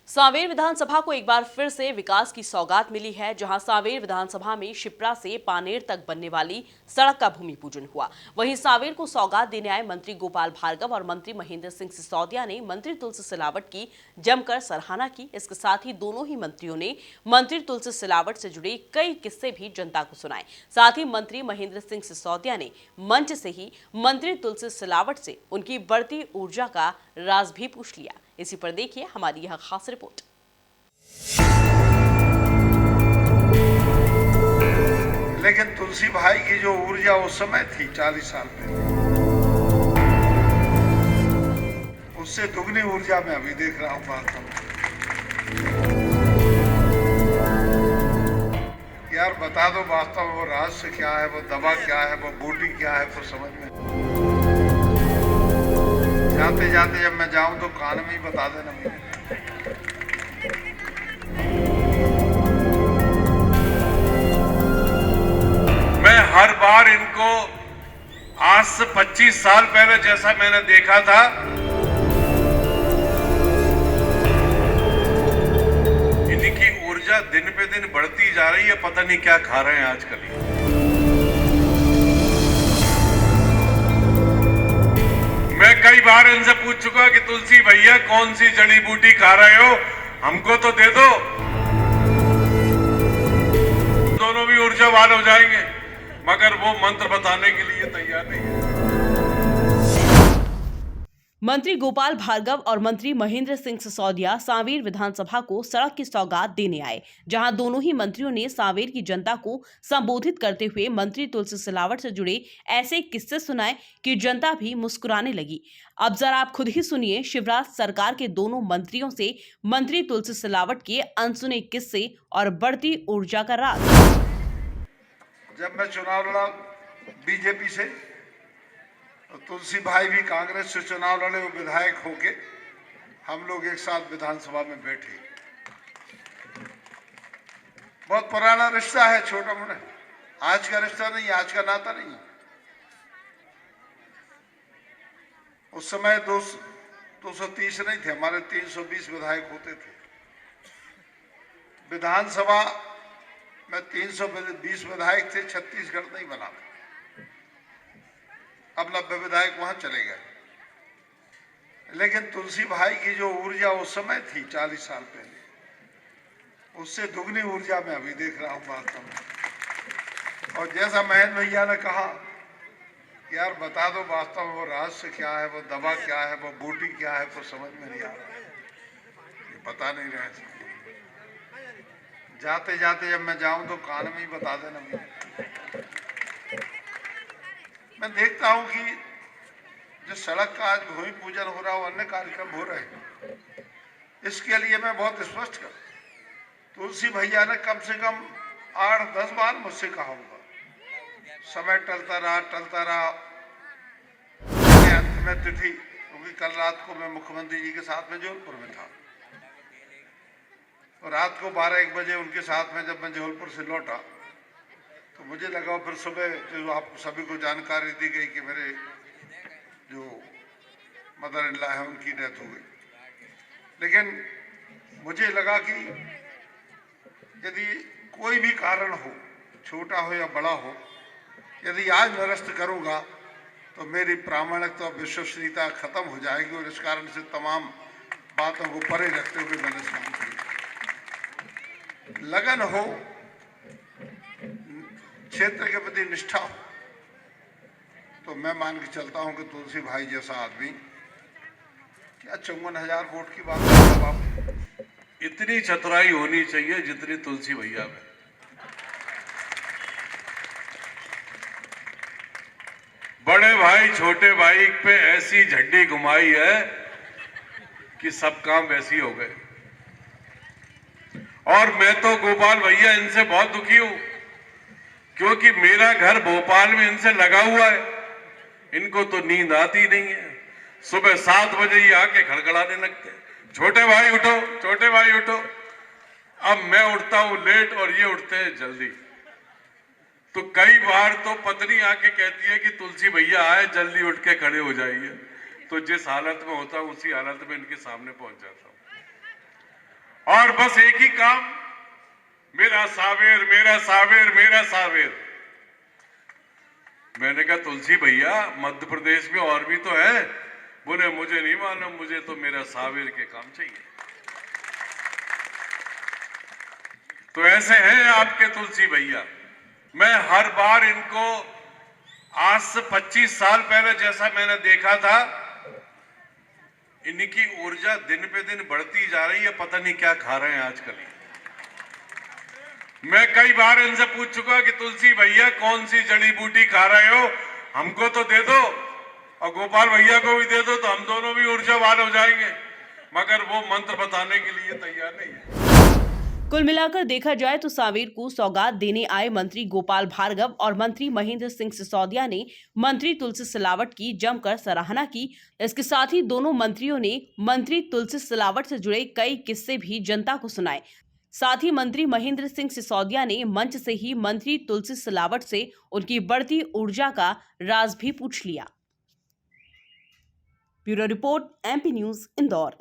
सांवेर विधानसभा को एक बार फिर से विकास की सौगात मिली है, जहां सांवेर विधानसभा में शिप्रा से पानेर तक बनने वाली सड़क का भूमि पूजन हुआ। वहीं सांवेर को सौगात देने आए मंत्री गोपाल भार्गव और मंत्री महेंद्र सिंह सिसोदिया ने मंत्री तुलसी सिलावट की जमकर सराहना की। इसके साथ ही दोनों ही मंत्रियों ने मंत्री तुलसी सिलावट से जुड़े कई किस्से भी जनता को सुनाए। साथ ही मंत्री महेंद्र सिंह सिसोदिया ने मंच से ही मंत्री तुलसी सिलावट से उनकी बढ़ती ऊर्जा का राज भी पूछ लिया। इसी पर देखिए हमारी यह खास रिपोर्ट। लेकिन तुलसी भाई की जो ऊर्जा उस समय थी 40 साल पहले, उससे दुगनी ऊर्जा मैं अभी देख रहा हूं। वास्तव में यार बता दो, वास्तव में वो रहस्य क्या है, वो दवा क्या है, वो बूटी क्या है, कुछ समझ में। जाते जाते जब मैं जाऊं तो कान में ही बता देना मुझे। मैं हर बार इनको आज से 25 साल पहले जैसा मैंने देखा था, इनकी ऊर्जा दिन पे दिन बढ़ती जा रही है। पता नहीं क्या खा रहे हैं आजकल। मैं कई बार इनसे पूछ चुका कि तुलसी भैया कौन सी जड़ी बूटी खा रहे हो, हमको तो दे दो। दोनों भी ऊर्जावान हो जाएंगे, मगर वो मंत्र बताने के लिए तैयार नहीं है। मंत्री गोपाल भार्गव और मंत्री महेंद्र सिंह सिसोदिया सांवेर विधानसभा को सड़क की सौगात देने आए, जहां दोनों ही मंत्रियों ने सांवेर की जनता को संबोधित करते हुए मंत्री तुलसी सिलावट से जुड़े ऐसे किस्से सुनाए कि जनता भी मुस्कुराने लगी। अब जरा आप खुद ही सुनिए शिवराज सरकार के दोनों मंत्रियों से मंत्री तुलसी सिलावट के अनसुने किस्से और बढ़ती ऊर्जा का राज। जब मैं चुनाव लड़ा बीजेपी से, तो तुलसी भाई भी कांग्रेस से चुनाव लड़े, वो विधायक होके हम लोग एक साथ विधानसभा में बैठे। बहुत पुराना रिश्ता है, छोटा मोटा, आज का रिश्ता नहीं, आज का नाता नहीं। उस समय 230 नहीं थे, हमारे 320 विधायक होते थे। विधानसभा में 320 विधायक थे, छत्तीसगढ़ नहीं बना था। अब 90 विधायक वहां चले गए। लेकिन तुलसी भाई की जो ऊर्जा उस समय थी 40 साल पहले, उससे दुगनी ऊर्जा मैं अभी देख रहा हूं वास्तव में। और जैसा महेंद्र भैया ने कहा, यार बता दो वास्तव में वो रहस्य क्या है, वो दवा क्या है, वो बूटी क्या है, कुछ समझ में नहीं आ रहा है। ये बता नहीं रहे। जाते जाते जब मैं जाऊं तो कान में ही बता देना मुझे। मैं देखता हूं कि जो सड़क का आज भूमि पूजन हो रहा है, अन्य कार्यक्रम हो रहे हैं, इसके लिए मैं बहुत स्पष्ट कर, तुलसी भैया ने कम से कम 8-10 बार मुझसे कहा होगा। समय टलता रहा। अंत में तिथि, क्योंकि कल रात को मैं मुख्यमंत्री जी के साथ में जबलपुर में था, और रात को 12-1 बजे उनके साथ में जब मैं जबलपुर से लौटा, तो मुझे लगा फिर सुबह जो आपको सभी को जानकारी दी गई कि मेरे जो मदर इन लॉ है उनकी डेथ हो गई। लेकिन मुझे लगा कि यदि कोई भी कारण हो, छोटा हो या बड़ा हो, यदि आज निरस्त करूंगा तो मेरी प्रामाणिकता और विश्वसनीयता खत्म हो जाएगी। और इस कारण से तमाम बातों को परे रखते हुए मैंने काम किया। लगन हो, क्षेत्र के प्रति निष्ठा हो, तो मैं मान के चलता हूं कि तुलसी भाई जैसा आदमी, क्या 54,000 वोट की बात है बाबू, इतनी चतुराई होनी चाहिए जितनी तुलसी भैया में। बड़े भाई छोटे भाई पे ऐसी झंडी घुमाई है कि सब काम वैसे ही हो गए। और मैं तो गोपाल भैया इनसे बहुत दुखी हूं, क्योंकि मेरा घर भोपाल में इनसे लगा हुआ है। इनको तो नींद आती नहीं है। सुबह 7 बजे ही आके खड़खड़ाने लगते हैं, छोटे भाई उठो, छोटे भाई उठो। अब मैं उठता हूं लेट और ये उठते हैं जल्दी। तो कई बार तो पत्नी आके कहती है कि तुलसी भैया आए, जल्दी उठ के खड़े हो जाइए। तो जिस हालत में होता हूं उसी हालत में इनके सामने पहुंच जाता हूं। बस एक ही काम, मेरा सावेर मेरा सावेर मेरा सावेर। मैंने कहा तुलसी भैया मध्य प्रदेश में और भी तो है। बोले मुझे नहीं मालूम, मुझे तो मेरा सावेर के काम चाहिए। तो ऐसे हैं आपके तुलसी भैया। मैं हर बार इनको आज से 25 साल पहले जैसा मैंने देखा था, इनकी ऊर्जा दिन पे दिन बढ़ती जा रही है। पता नहीं क्या खा रहे हैं आजकल। मैं कई बार इनसे पूछ चुका कि तुलसी भैया कौन सी जड़ी बूटी खा रहे हो, हमको तो दे दो और गोपाल भैया को भी दे दो, तो हम दोनों भी ऊर्जावान हो जाएंगे। मगर वो मंत्र बताने के लिए तैयार नहीं है। कुल मिलाकर देखा जाए तो सांवेर को सौगात देने आए मंत्री गोपाल भार्गव और मंत्री महेंद्र सिंह सिसोदिया ने मंत्री तुलसी सिलावट की जमकर सराहना की। इसके साथ ही दोनों मंत्रियों ने मंत्री तुलसी सिलावट से जुड़े कई किस्से भी जनता को सुनाए। साथ ही मंत्री महेंद्र सिंह सिसोदिया ने मंच से ही मंत्री तुलसी सिलावट से उनकी बढ़ती ऊर्जा का राज भी पूछ लिया। Bureau report, MP news, Indore.